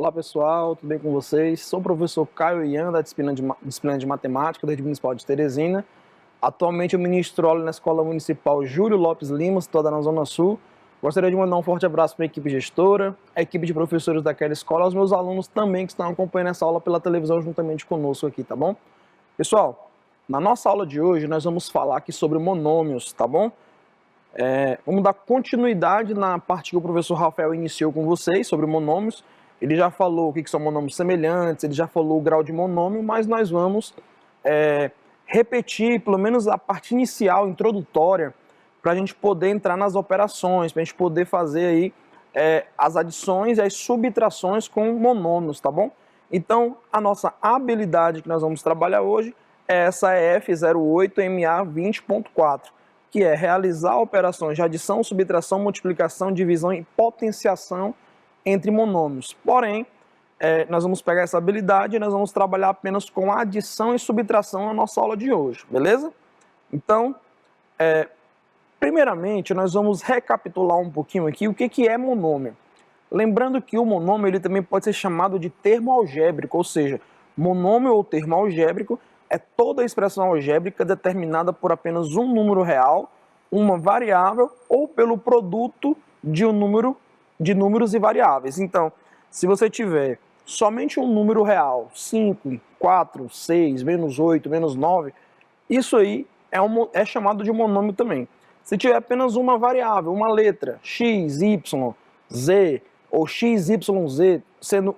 Olá pessoal, tudo bem com vocês? Sou o professor Caio Ian, da disciplina de Matemática da Rede Municipal de Teresina. Atualmente eu ministro aula na Escola Municipal Júlio Lopes Lima, situada na Zona Sul. Gostaria de mandar um forte abraço para a equipe gestora, a equipe de professores daquela escola, aos meus alunos também que estão acompanhando essa aula pela televisão juntamente conosco aqui, tá bom? Pessoal, na nossa aula de hoje nós vamos falar aqui sobre monômios, tá bom? Vamos dar continuidade na parte que o professor Rafael iniciou com vocês sobre monômios. Ele já falou o que são monômios semelhantes, ele já falou o grau de monômio, mas nós vamos repetir pelo menos a parte inicial, introdutória, para a gente poder entrar nas operações, para a gente poder fazer aí as adições e as subtrações com monômios, tá bom? Então, a nossa habilidade que nós vamos trabalhar hoje é essa F08MA20.4, que é realizar operações de adição, subtração, multiplicação, divisão e potenciação entre monômios. Porém, nós vamos pegar essa habilidade e nós vamos trabalhar apenas com adição e subtração na nossa aula de hoje, beleza? Então, primeiramente, nós vamos recapitular um pouquinho aqui o que é monômio. Lembrando que o monômio ele também pode ser chamado de termo algébrico, ou seja, monômio ou termo algébrico é toda a expressão algébrica determinada por apenas um número real, uma variável ou pelo produto de números e variáveis. Então, se você tiver somente um número real, 5, 4, 6, menos 8, menos 9, isso aí é chamado de monômio também. Se tiver apenas uma variável, uma letra, x, y, z, ou x, y, z, sendo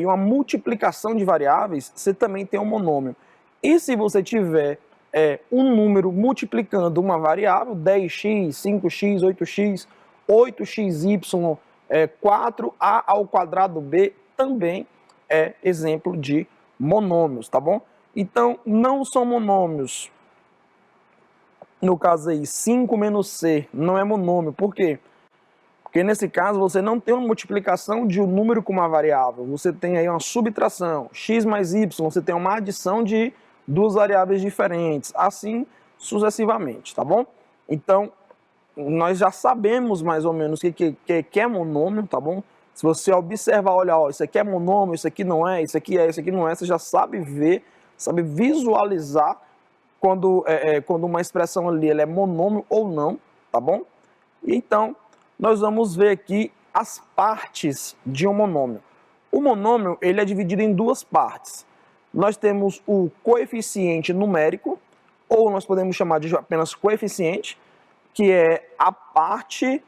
uma multiplicação de variáveis, você também tem um monômio. E se você tiver um número multiplicando uma variável, 10x, 5x, 8x, 8xy, 4a ao quadrado b, também é exemplo de monômios, tá bom? Então, não são monômios. No caso aí, 5 menos c não é monômio. Por quê? Porque nesse caso você não tem uma multiplicação de um número com uma variável. Você tem aí uma subtração. X mais y, você tem uma adição de duas variáveis diferentes. Assim sucessivamente, tá bom? Então, nós já sabemos mais ou menos o que é monômio, tá bom? Se você observar, olhar, ó, isso aqui é monômio, isso aqui não é, isso aqui não é, você já sabe ver, sabe visualizar quando uma expressão ali ela é monômio ou não, tá bom? E então, nós vamos ver aqui as partes de um monômio. O monômio ele é dividido em duas partes. Nós temos o coeficiente numérico, ou nós podemos chamar de apenas coeficiente, que é a parte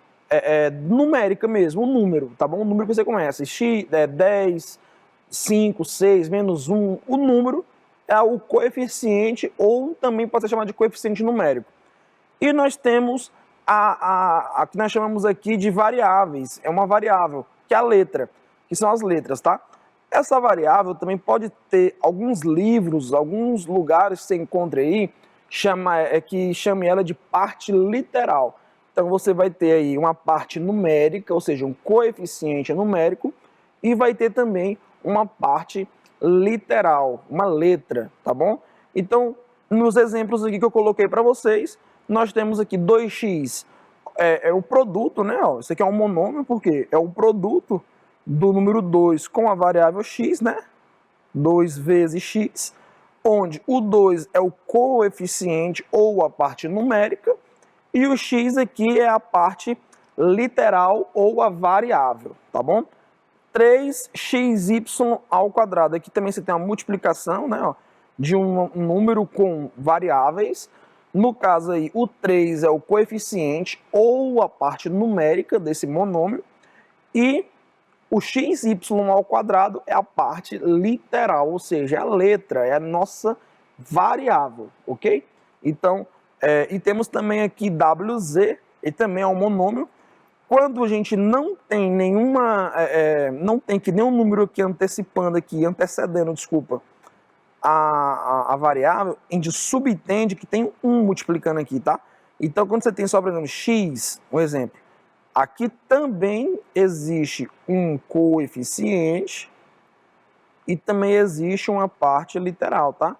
numérica mesmo, o número, tá bom? O número que você conhece, x, 10, 5, 6, menos 1, o número é o coeficiente, ou também pode ser chamado de coeficiente numérico. E nós temos a que nós chamamos aqui de variáveis, é uma variável, que é a letra, que são as letras, tá? Essa variável também pode ter alguns livros, alguns lugares que você encontra aí, que chame ela de parte literal. Então você vai ter aí uma parte numérica, ou seja, um coeficiente numérico, e vai ter também uma parte literal, uma letra, tá bom? Então, nos exemplos aqui que eu coloquei para vocês, nós temos aqui 2x, é o produto, né? Ó, isso aqui é um monômio, porque é o produto do número 2 com a variável x, né? 2 vezes x, onde o 2 é o coeficiente ou a parte numérica, e o x aqui é a parte literal ou a variável, tá bom? 3xy ao quadrado. Aqui também você tem a multiplicação, né, ó, de um número com variáveis. No caso aí, o 3 é o coeficiente ou a parte numérica desse monômio, e o xy ao quadrado é a parte literal, ou seja, é a letra, é a nossa variável, ok? Então, e temos também aqui wz, e também é um monômio. Quando a gente não tem não tem que nenhum número aqui antecedendo, desculpa, a variável, a gente subentende que tem um multiplicando aqui, tá? Então, quando você tem só, por exemplo, x, um exemplo, aqui também existe um coeficiente e também existe uma parte literal, tá?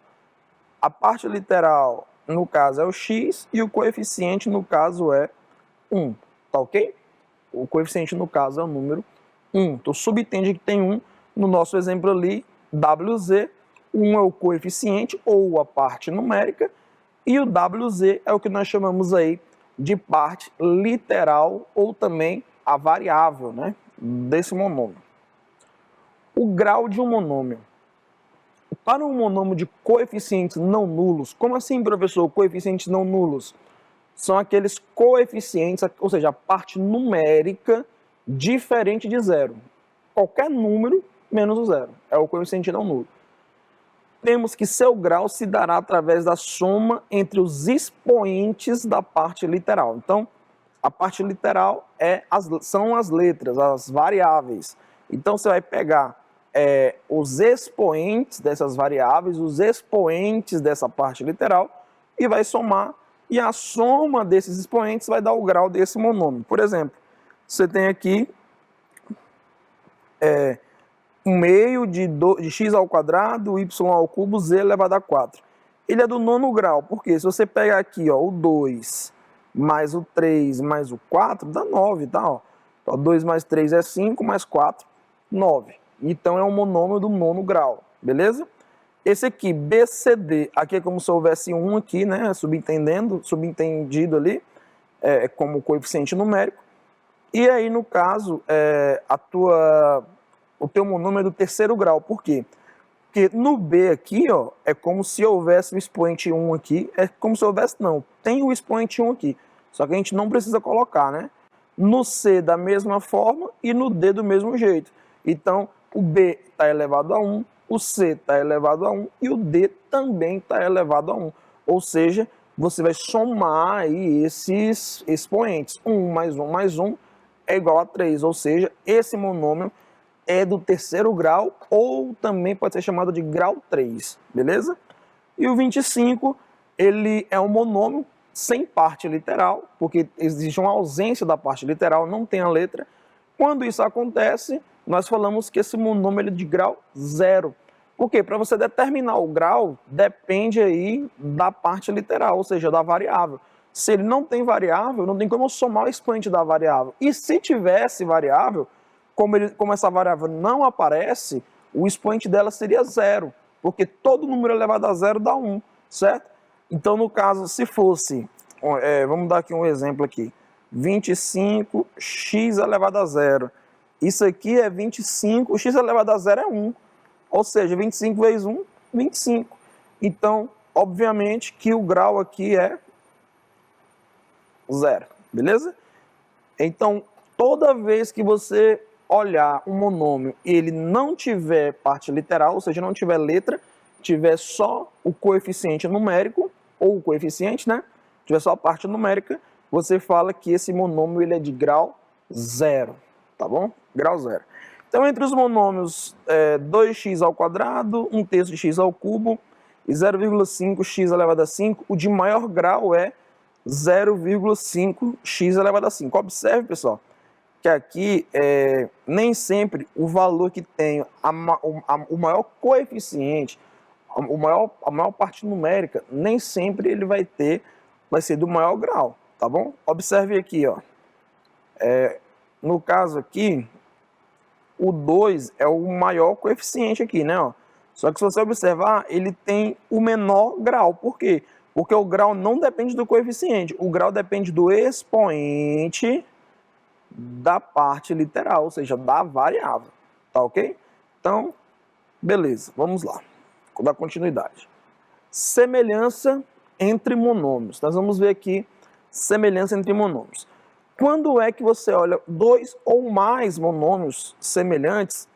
A parte literal, no caso, é o x e o coeficiente, no caso, é 1, tá ok? O coeficiente, no caso, é o número 1. Então, subentende que tem 1 No nosso exemplo ali, WZ, 1 é o coeficiente ou a parte numérica, e o WZ é o que nós chamamos aí de parte literal ou também a variável, né, desse monômio. O grau de um monômio. Para um monômio de coeficientes não nulos, como assim, professor, coeficientes não nulos? São aqueles coeficientes, ou seja, a parte numérica diferente de zero. Qualquer número menos o zero é o coeficiente não nulo. Temos que seu grau se dará através da soma entre os expoentes da parte literal. Então, a parte literal são as letras, as variáveis. Então, você vai pegar os expoentes dessas variáveis, os expoentes dessa parte literal, e vai somar, e a soma desses expoentes vai dar o grau desse monômio. Por exemplo, você tem aqui 1/2 de x ao quadrado, y ao cubo, z elevado a 4. Ele é do nono grau, porque se você pegar aqui ó, o 2 mais o 3 mais o 4, dá 9, tá? Ó. Então, 2 mais 3 é 5, mais 4, 9. Então é um monômio do nono grau, beleza? Esse aqui, BCD, aqui é como se houvesse um aqui, né? Subentendido ali, como coeficiente numérico. E aí, no caso, o teu monômio é do terceiro grau. Por quê? Porque no B aqui, ó, é como se houvesse o expoente 1 aqui. É como se houvesse, não. Tem o expoente 1 aqui. Só que a gente não precisa colocar, né? No C da mesma forma e no D do mesmo jeito. Então, o B está elevado a 1, o C está elevado a 1 e o D também está elevado a 1. Ou seja, você vai somar aí esses expoentes. 1 mais 1 mais 1 é igual a 3. Ou seja, esse monômio é do terceiro grau ou também pode ser chamado de grau 3, beleza? E o 25, ele é um monômio sem parte literal, porque existe uma ausência da parte literal, não tem a letra. Quando isso acontece, nós falamos que esse monômio é de grau 0. Por quê? Para você determinar o grau, depende aí da parte literal, ou seja, da variável. Se ele não tem variável, não tem como somar o expoente da variável. E se tivesse variável, como essa variável não aparece, o expoente dela seria 0, porque todo número elevado a 0 dá 1, certo? Então, no caso, se fosse, vamos dar aqui um exemplo aqui, 25x elevado a 0. Isso aqui é 25, x elevado a 0 é 1, ou seja, 25 vezes 1, 25. Então, obviamente que o grau aqui é 0, beleza? Então, toda vez que você olhar um monômio e ele não tiver parte literal, ou seja, não tiver letra, tiver só o coeficiente numérico, ou o coeficiente, né? Tiver só a parte numérica, você fala que esse monômio ele é de grau 0, tá bom? Grau 0. Então, entre os monômios 2x ao quadrado, 1/3 de x ao cubo e 0,5x elevado a 5, o de maior grau é 0,5x elevado a 5. Observe, pessoal, que aqui nem sempre o valor que tem o maior coeficiente, a maior parte numérica, nem sempre ele vai ser do maior grau, tá bom? Observe aqui, ó. No caso aqui, o 2 é o maior coeficiente aqui, né? Ó. Só que se você observar, ele tem o menor grau. Por quê? Porque o grau não depende do coeficiente, o grau depende do expoente da parte literal, ou seja, da variável, tá ok? Então, beleza, vamos lá, vou dar continuidade. Semelhança entre monômios, nós vamos ver aqui semelhança entre monômios. Quando é que você olha dois ou mais monômios semelhantes,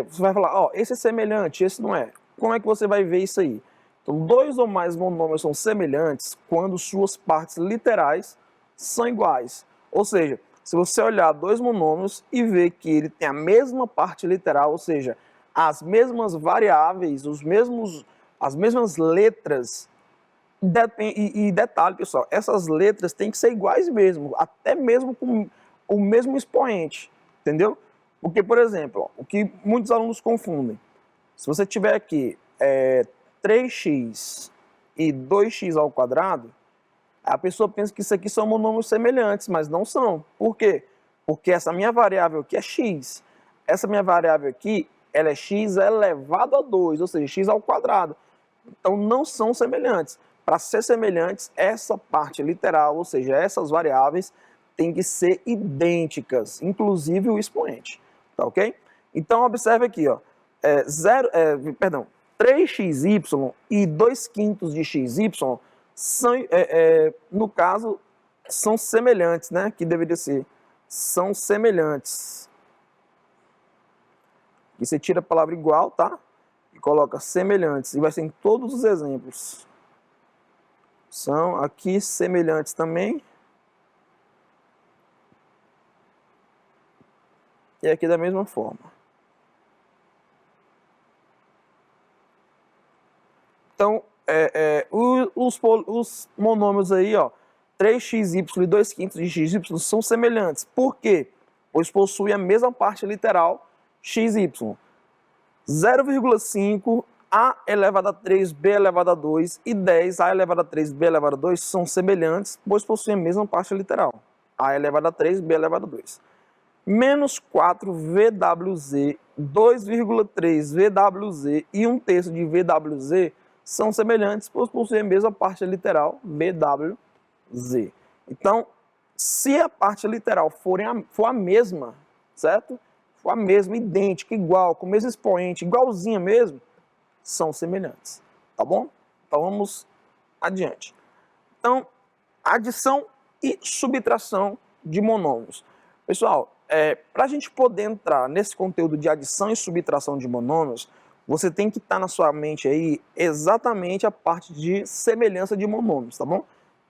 você vai falar, ó, esse é semelhante, esse não é. Como é que você vai ver isso aí? Então, dois ou mais monômios são semelhantes quando suas partes literais são iguais, ou seja, se você olhar dois monômios e ver que ele tem a mesma parte literal, ou seja, as mesmas variáveis, as mesmas letras, e detalhe, pessoal, essas letras têm que ser iguais mesmo, até mesmo com o mesmo expoente, entendeu? Porque, por exemplo, ó, o que muitos alunos confundem, se você tiver aqui 3x e 2x ao quadrado, a pessoa pensa que isso aqui são monômios semelhantes, mas não são. Por quê? Porque essa minha variável aqui é x. Essa minha variável aqui ela é x elevado a 2, ou seja, x ao quadrado. Então, não são semelhantes. Para ser semelhantes, essa parte literal, ou seja, essas variáveis, têm que ser idênticas, inclusive o expoente. Tá ok? Então, observe aqui, ó, 3xy e 2/5 de xy são, no caso, são semelhantes, né? Que deveria ser, são semelhantes. E você tira a palavra igual, tá? E coloca semelhantes, e vai ser em todos os exemplos. São aqui semelhantes também. E aqui da mesma forma. Então, os monômios aí, ó, 3xy e 2/5 de xy são semelhantes. Por quê? Pois possuem a mesma parte literal xy. 0,5 a elevado a 3, b elevado a 2 e 10 a elevado a 3, b elevado a 2 são semelhantes, pois possuem a mesma parte literal. A elevado a 3, b elevado a 2. Menos 4 VWZ, 2,3 VWZ e 1/3 de VWZ são semelhantes, pois possuem a mesma parte literal, VWZ. Então, se a parte literal for a mesma, certo? For a mesma, idêntica, igual, com o mesmo expoente, igualzinha mesmo, são semelhantes, tá bom? Então, vamos adiante. Então, adição e subtração de monômios. Pessoal, para a gente poder entrar nesse conteúdo de adição e subtração de monômios, você tem que estar na sua mente aí exatamente a parte de semelhança de monômios, tá bom?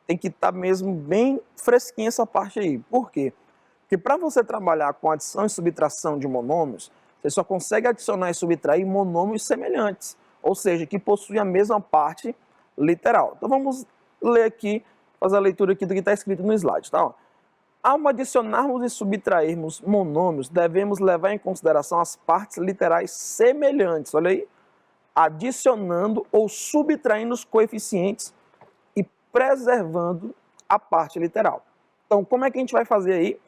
Tem que estar mesmo bem fresquinha essa parte aí. Por quê? Porque para você trabalhar com adição e subtração de monômios, você só consegue adicionar e subtrair monômios semelhantes, ou seja, que possuem a mesma parte literal. Então vamos ler aqui, fazer a leitura aqui do que está escrito no slide, tá? Ao adicionarmos e subtrairmos monômios, devemos levar em consideração as partes literais semelhantes, olha aí, adicionando ou subtraindo os coeficientes e preservando a parte literal. Então, como é que a gente vai fazer aí?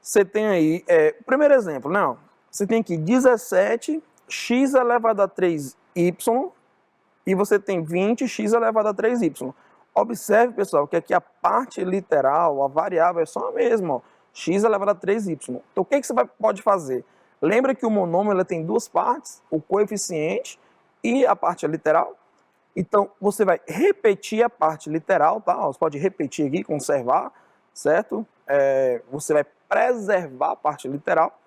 Você tem aí, primeiro exemplo, né? Você tem aqui 17x elevado a 3y e você tem 20x elevado a 3y. Observe, pessoal, que aqui a parte literal, a variável é só a mesma, ó, x elevado a 3y. Então, o que você pode fazer? Lembra que o monômio ela tem duas partes, o coeficiente e a parte literal? Então, você vai repetir a parte literal, tá? Você pode repetir aqui, conservar, certo? Você vai preservar a parte literal.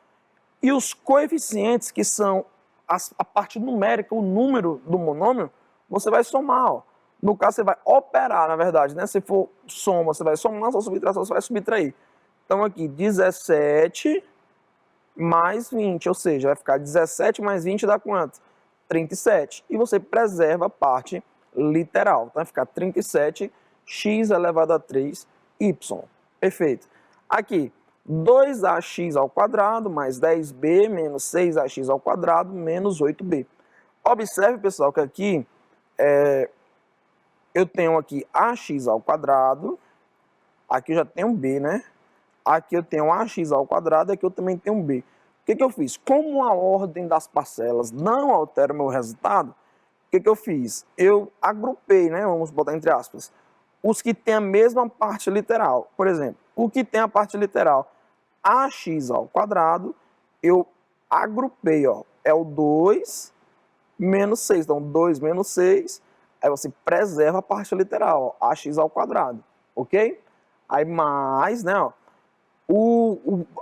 E os coeficientes, que são a parte numérica, o número do monômio, você vai somar, ó. No caso, você vai operar, na verdade, né? Se for soma, você vai somar, se for subtração, você vai subtrair. Então, aqui, 17 mais 20, ou seja, vai ficar 17 mais 20 dá quanto? 37. E você preserva a parte literal. Então, vai ficar 37x elevado a 3y. Perfeito. Aqui, 2ax ao quadrado mais 10b menos 6ax ao quadrado menos 8b. Observe, pessoal, que aqui eu tenho aqui ax ao quadrado, aqui eu já tenho b, né? Aqui eu tenho ax ao quadrado, aqui eu também tenho b. O que eu fiz? Como a ordem das parcelas não altera o meu resultado, o que eu fiz? Eu agrupei, né? Vamos botar entre aspas, os que têm a mesma parte literal. Por exemplo, o que tem a parte literal ax ao quadrado, eu agrupei, ó, é o 2 menos 6. Então, 2 menos 6, aí você preserva a parte literal, ó, ax ao quadrado, ok? Aí mais, né, ó,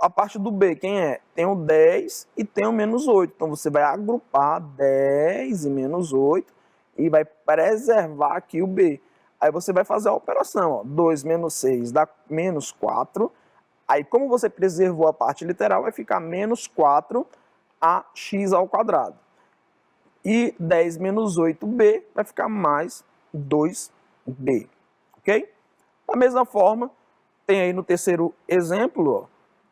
a parte do b, quem é? Tem o 10 e tem o menos 8. Então, você vai agrupar 10 e menos 8 e vai preservar aqui o b. Aí você vai fazer a operação, ó, 2 menos 6 dá menos 4. Aí, como você preservou a parte literal, vai ficar menos 4ax ao quadrado. E 10 menos 8b vai ficar mais 2b, ok? Da mesma forma, tem aí no terceiro exemplo, ó,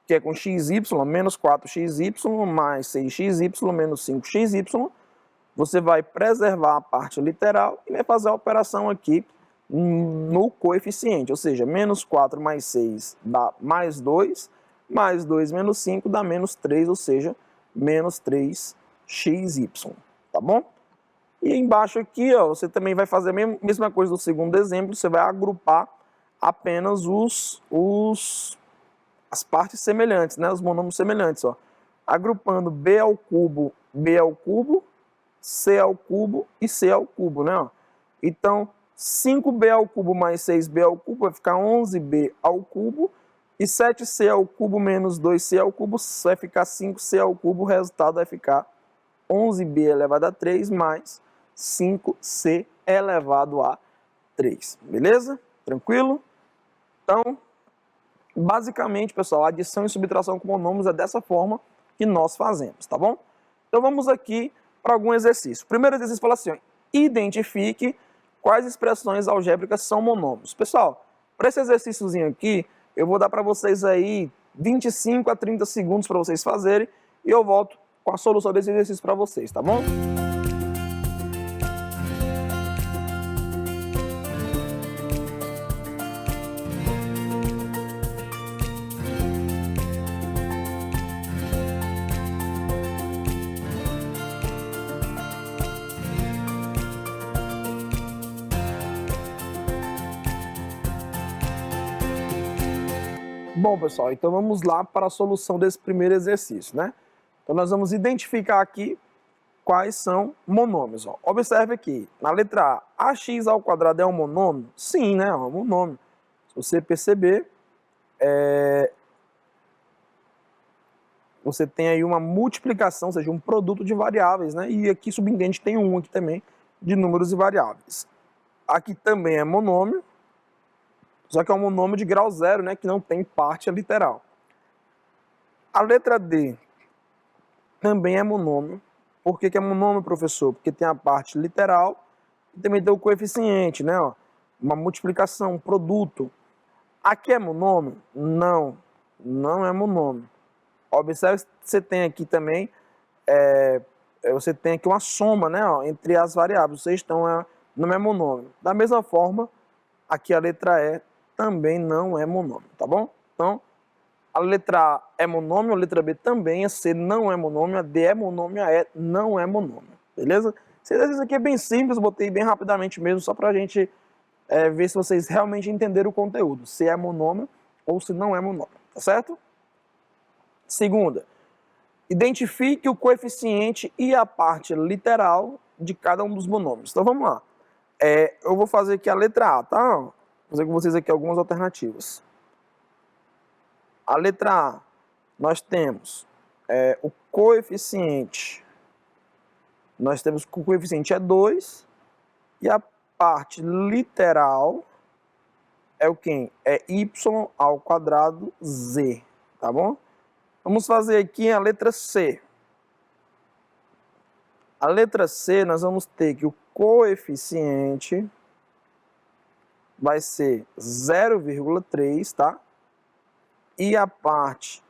que é com xy, menos 4xy mais 6xy menos 5xy. Você vai preservar a parte literal e vai fazer a operação aqui no coeficiente, ou seja, menos 4 mais 6 dá mais 2 menos 5 dá menos 3, ou seja, menos 3b. xy, tá bom? E embaixo aqui, ó, você também vai fazer a mesma coisa do segundo exemplo, você vai agrupar apenas as partes semelhantes, né, os monômios semelhantes, ó. Agrupando b ao cubo, c ao cubo e c ao cubo, né, ó. Então, 5b ao cubo mais 6b ao cubo vai ficar 11b ao cubo, e 7c ao cubo menos 2c ao cubo vai ficar 5c ao cubo, o resultado vai ficar 11b elevado a 3 mais 5c elevado a 3, beleza? Tranquilo? Então, basicamente, pessoal, adição e subtração com monômios é dessa forma que nós fazemos, tá bom? Então vamos aqui para algum exercício. O primeiro exercício fala assim, ó, identifique quais expressões algébricas são monômios. Pessoal, para esse exercíciozinho aqui, eu vou dar para vocês aí 25 a 30 segundos para vocês fazerem e eu volto com a solução desse exercício para vocês, tá bom? Bom, pessoal, então vamos lá para a solução desse primeiro exercício, né? Então nós vamos identificar aqui quais são monômios. Ó. Observe aqui, na letra A, ax ao quadrado é um monômio? Sim, né? É um monômio. Se você perceber, você tem aí uma multiplicação, ou seja, um produto de variáveis, né? E aqui subentende tem um aqui também de números e variáveis. Aqui também é monômio, só que é um monômio de grau zero, né? Que não tem parte literal. A letra D também é monômio. Por que é monômio, professor? Porque tem a parte literal e também tem o coeficiente, né? Ó, uma multiplicação, um produto. Aqui é monômio? Não, não é monômio. Observe que você tem aqui também, você tem aqui uma soma, né? Ó, entre as variáveis, então não é monômio. Da mesma forma, aqui a letra E também não é monômio, tá bom? Então, a letra A é monômio, a letra B também, a C não é monômio, a D é monômio, a E não é monômio, beleza? Esse exercício aqui é bem simples, botei bem rapidamente mesmo, só pra gente ver se vocês realmente entenderam o conteúdo, se é monômio ou se não é monômio, tá certo? Segunda, identifique o coeficiente e a parte literal de cada um dos monômios. Então vamos lá. Eu vou fazer aqui a letra A, tá? Vou fazer com vocês aqui algumas alternativas. A letra A, nós temos o coeficiente. Nós temos que o coeficiente é 2 e a parte literal é o quê? É y ao quadrado z, tá bom? Vamos fazer aqui a letra C. A letra C, nós vamos ter que o coeficiente vai ser 0,3, tá? E a parte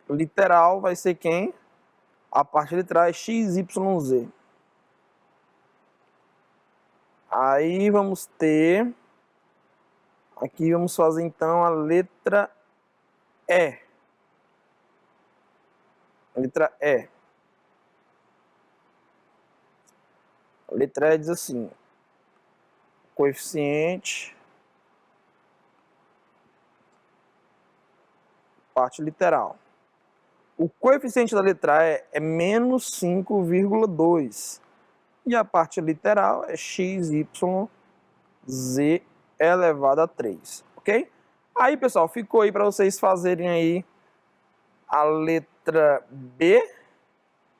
literal vai ser quem? A parte literal é XYZ. Aí vamos ter... Aqui vamos fazer então a letra E. A letra E. A letra E diz assim: coeficiente, parte literal. O coeficiente da letra E é menos 5,2. E a parte literal é XYZ elevado a 3. Ok? Aí, pessoal, ficou aí para vocês fazerem aí a letra B,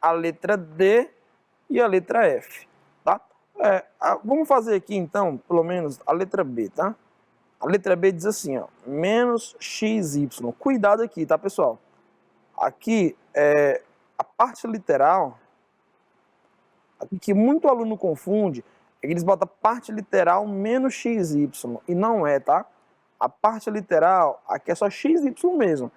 a letra D e a letra F, tá? Vamos fazer aqui, então, pelo menos, a letra B, tá? A letra B diz assim, ó, menos XY. Cuidado aqui, tá, pessoal? Aqui, a parte literal, aqui que muito aluno confunde, é que eles botam parte literal menos XY, e não é, tá? A parte literal, aqui é só XY mesmo.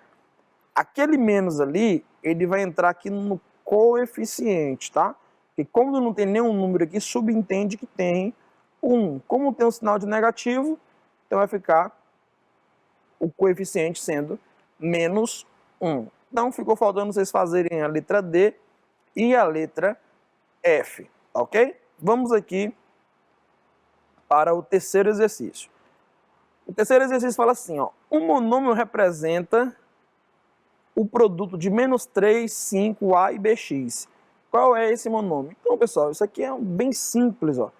Aquele menos ali, ele vai entrar aqui no coeficiente, tá? E como não tem nenhum número aqui, subentende que tem 1. Como tem um sinal de negativo, então vai ficar o coeficiente sendo menos 1. Então, ficou faltando vocês fazerem a letra D e a letra F, ok? Vamos aqui para o terceiro exercício. O terceiro exercício fala assim, ó, um monômio representa o produto de -3, 5a e bx. Qual é esse monômio? Então, pessoal, isso aqui é bem simples, ó.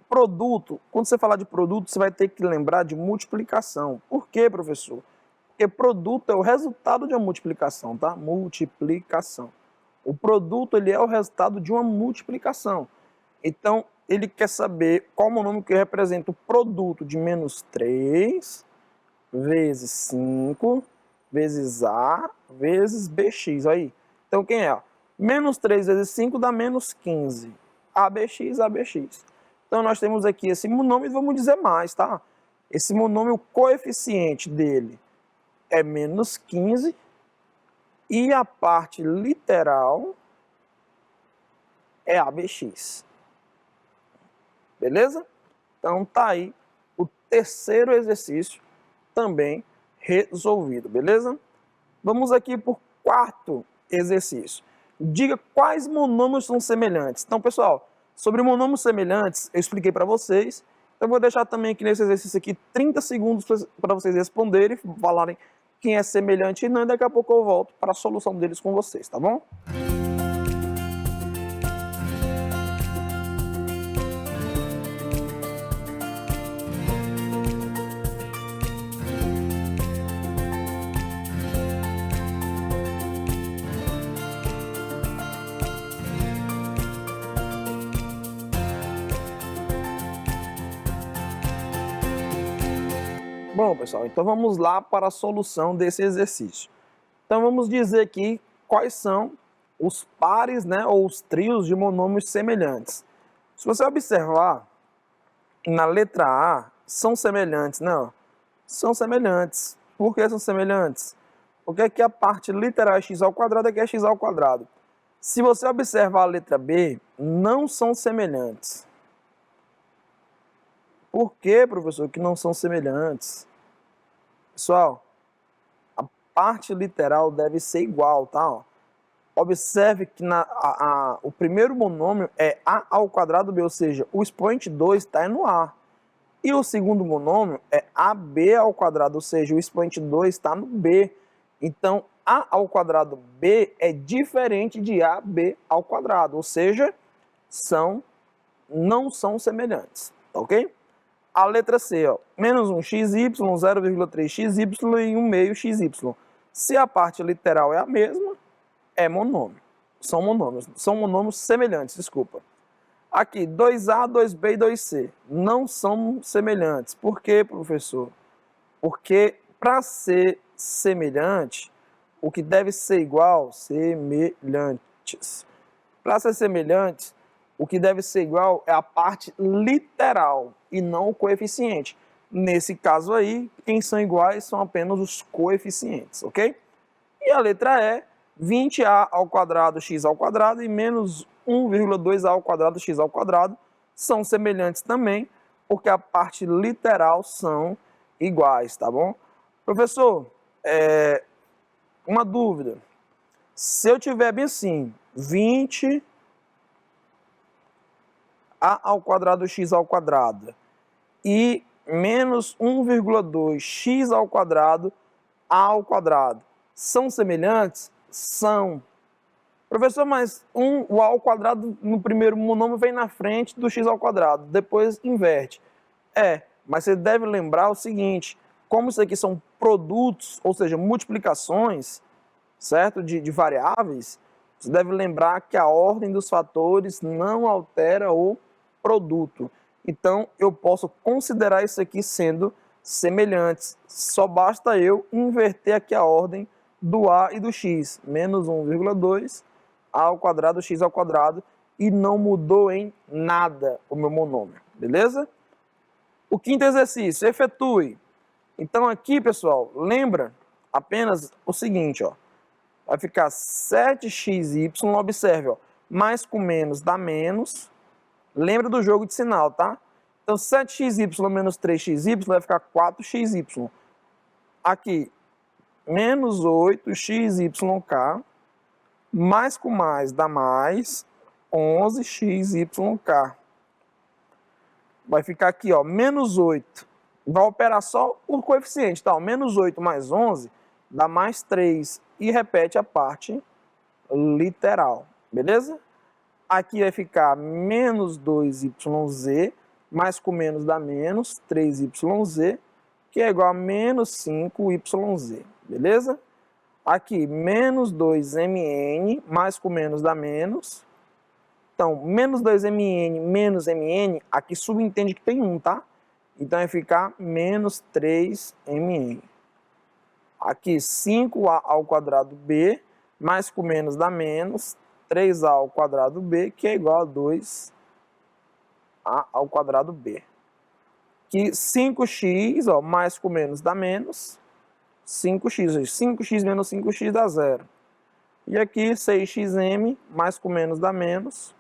Produto, quando você falar de produto, você vai ter que lembrar de multiplicação. Por quê, professor? Porque produto é o resultado de uma multiplicação, tá? Multiplicação. O produto, ele é o resultado de uma multiplicação. Então, ele quer saber qual monômio que representa o produto de -3 vezes 5 vezes A vezes BX. Aí. Então, quem é? -3 vezes 5 dá -15. ABX, ABX. Então, nós temos aqui esse monômio e vamos dizer mais, tá? Esse monômio, o coeficiente dele é -15 e a parte literal é ABX. Beleza? Então, tá aí o terceiro exercício também resolvido, beleza? Vamos aqui para o quarto exercício. Diga quais monômios são semelhantes. Então, pessoal, sobre monômios semelhantes, eu expliquei para vocês. Eu vou deixar também aqui nesse exercício aqui 30 segundos para vocês responderem, falarem quem é semelhante e não, e daqui a pouco eu volto para a solução deles com vocês, tá bom? Bom, pessoal, então vamos lá para a solução desse exercício. Então vamos dizer aqui quais são os pares, né, ou os trios de monômios semelhantes. Se você observar, na letra A, são semelhantes, não? São semelhantes. Por que são semelhantes? Porque aqui a parte literal é x ao quadrado, aqui é x ao quadrado. Se você observar a letra B, não são semelhantes. Por que, professor, que não são semelhantes? Pessoal, a parte literal deve ser igual, tá? Observe que o primeiro monômio é a ao quadrado b, ou seja, o expoente 2 está no a. E o segundo monômio é ab ao quadrado, ou seja, o expoente 2 está no b. Então, a ao quadrado b é diferente de ab ao quadrado, ou seja, não são semelhantes, tá ok? A letra C, ó, -1xy, 0,3xy e 1/2xy. Se a parte literal é a mesma, é monômio. São monômios semelhantes, desculpa. Aqui, 2A, 2B e 2C. Não são semelhantes. Por quê, professor? Porque para ser semelhante, o que deve ser igual, semelhantes. Para ser semelhantes, o que deve ser igual é a parte literal e não o coeficiente. Nesse caso aí, quem são iguais são apenas os coeficientes, ok? E a letra E, 20a ao quadrado x ao quadrado e menos 1,2a ao quadrado x ao quadrado são semelhantes também, porque a parte literal são iguais, tá bom? Professor, uma dúvida. Se eu tiver bem assim, 20a ao quadrado x ao quadrado e menos 1,2x ao quadrado a ao quadrado, são semelhantes? São. Professor, mas o a ao quadrado no primeiro monômio vem na frente do x ao quadrado, depois inverte. Mas você deve lembrar o seguinte, como isso aqui são produtos, ou seja, multiplicações, certo? De variáveis, você deve lembrar que a ordem dos fatores não altera o produto. Então, eu posso considerar isso aqui sendo semelhantes. Só basta eu inverter aqui a ordem do a e do x. Menos 1,2 a ao quadrado x ao quadrado. E não mudou em nada o meu monômio. Beleza? O quinto exercício, efetue. Então aqui, pessoal, lembra apenas o seguinte, ó. Vai ficar 7xy, observe, ó. Mais com menos dá menos. Lembra do jogo de sinal, tá? Então, 7xy menos 3xy vai ficar 4xy. Aqui, menos 8xyk, mais com mais dá mais 11xyk. Vai ficar aqui, ó, menos 8. Vai operar só o coeficiente, tá? Menos 8 mais 11 dá mais 3. E repete a parte literal, beleza? Aqui vai ficar menos 2yz, mais com menos dá menos 3yz, que é igual a menos 5yz, beleza? Aqui, menos 2mn, mais com menos dá menos. Então, menos 2mn menos mn, aqui subentende que tem 1, tá? Então, vai ficar menos 3mn. Aqui, 5a ao quadrado b, mais com menos dá menos, 3a ao quadrado b, que é igual a 2a ao quadrado b. Aqui, 5x, ó, mais com menos dá menos, 5x. 5x menos 5x dá 0. E aqui, 6xm, mais com menos dá menos,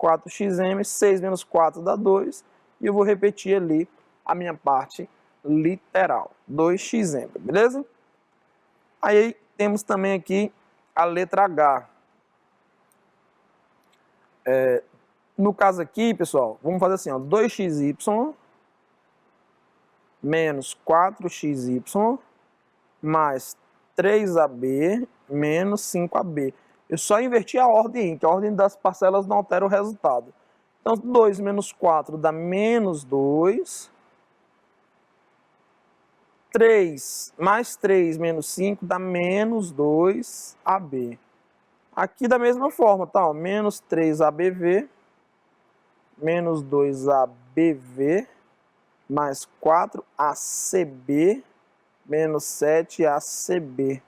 4xm, 6 menos 4 dá 2, e eu vou repetir ali a minha parte literal, 2xm, beleza? Aí temos também aqui a letra H. No caso aqui, pessoal, vamos fazer assim, ó, 2xy menos 4xy mais 3ab menos 5ab. Eu só inverti a ordem, que a ordem das parcelas não altera o resultado. Então, 2 menos 4 dá menos 2. 3 mais 3 menos 5 dá menos 2ab. Aqui da mesma forma, tá? Ó, menos 3abv, menos 2abv, mais 4acb, menos 7acb.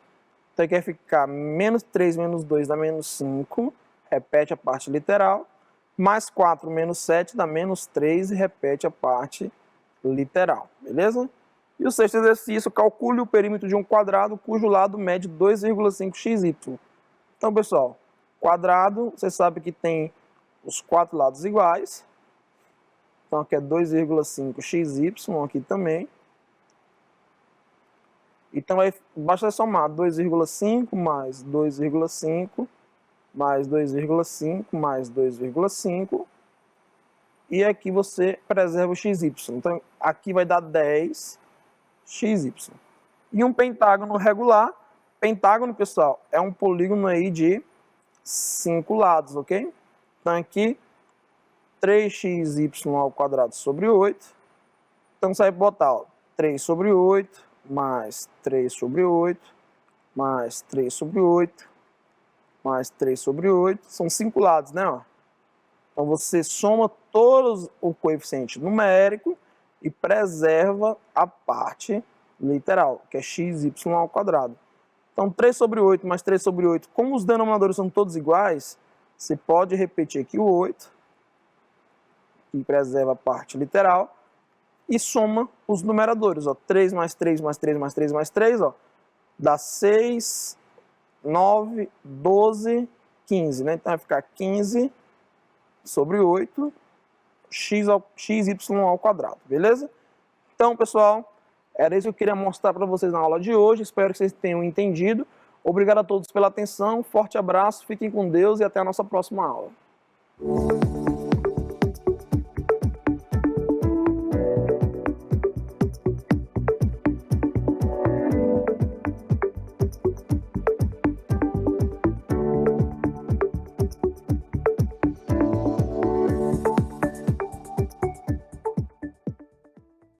Então aqui vai ficar menos 3 menos 2 dá menos 5, repete a parte literal, mais 4 menos 7 dá menos 3 e repete a parte literal, beleza? E o sexto exercício, calcule o perímetro de um quadrado cujo lado mede 2,5xy. Então, pessoal, quadrado, você sabe que tem os 4 lados iguais. Então, aqui é 2,5xy, aqui também. Então, basta somar 2,5 mais 2,5 mais 2,5 mais 2,5. E aqui você preserva o xy. Então, aqui vai dar 10xy. E um pentágono regular. Pentágono, pessoal, é um polígono aí de 5 lados, ok? Então, aqui, 3xy ao quadrado sobre 8. Então, você vai botar, ó, 3 sobre 8, mais 3 sobre 8, mais 3 sobre 8, mais 3 sobre 8. São 5 lados, né? Ó? Então, você soma todos o coeficiente numérico e preserva a parte literal, que é xy ao quadrado. Então, 3 sobre 8 mais 3 sobre 8, como os denominadores são todos iguais, você pode repetir aqui o 8, que preserva a parte literal, e soma os numeradores. Ó, 3 mais 3 mais 3 mais 3 mais 3, ó, dá 6, 9, 12, 15. Né? Então, vai ficar 15 sobre 8, xy ao quadrado, beleza? Então, pessoal, era isso que eu queria mostrar para vocês na aula de hoje. Espero que vocês tenham entendido. Obrigado a todos pela atenção. Forte abraço, fiquem com Deus e até a nossa próxima aula.